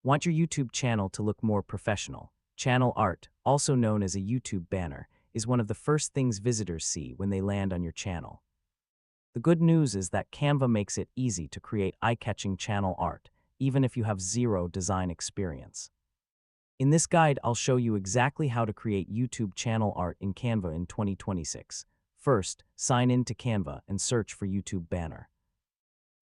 Want your YouTube channel to look more professional? Channel art, also known as a YouTube banner, is one of the first things visitors see when they land on your channel. The good news is that Canva makes it easy to create eye-catching channel art, even if you have zero design experience. In this guide, I'll show you exactly how to create YouTube channel art in Canva in 2026. First, sign in to Canva and search for YouTube banner.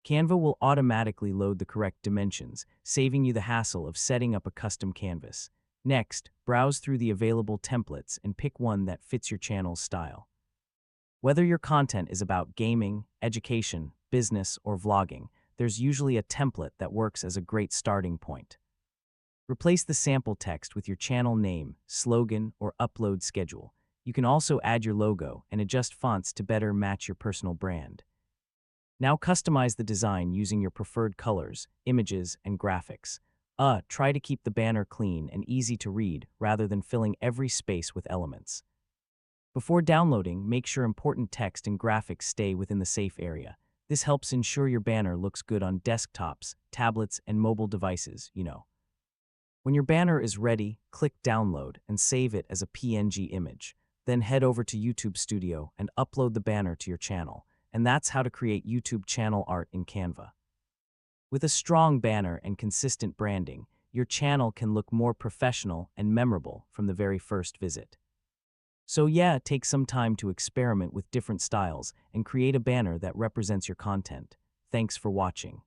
Canva will automatically load the correct dimensions, saving you the hassle of setting up a custom canvas. Next, browse through the available templates and pick one that fits your channel's style. Whether your content is about gaming, education, business, or vlogging, there's usually a template that works as a great starting point. Replace the sample text with your channel name, slogan, or upload schedule. You can also add your logo and adjust fonts to better match your personal brand. Now customize the design using your preferred colors, images, and graphics. Try to keep the banner clean and easy to read rather than filling every space with elements. Before downloading, make sure important text and graphics stay within the safe area. This helps ensure your banner looks good on desktops, tablets, and mobile devices, When your banner is ready, click Download and save it as a PNG image. Then head over to YouTube Studio and upload the banner to your channel. And that's how to create YouTube channel art in Canva. With a strong banner and consistent branding, your channel can look more professional and memorable from the very first visit. So yeah, take some time to experiment with different styles and create a banner that represents your content. Thanks for watching.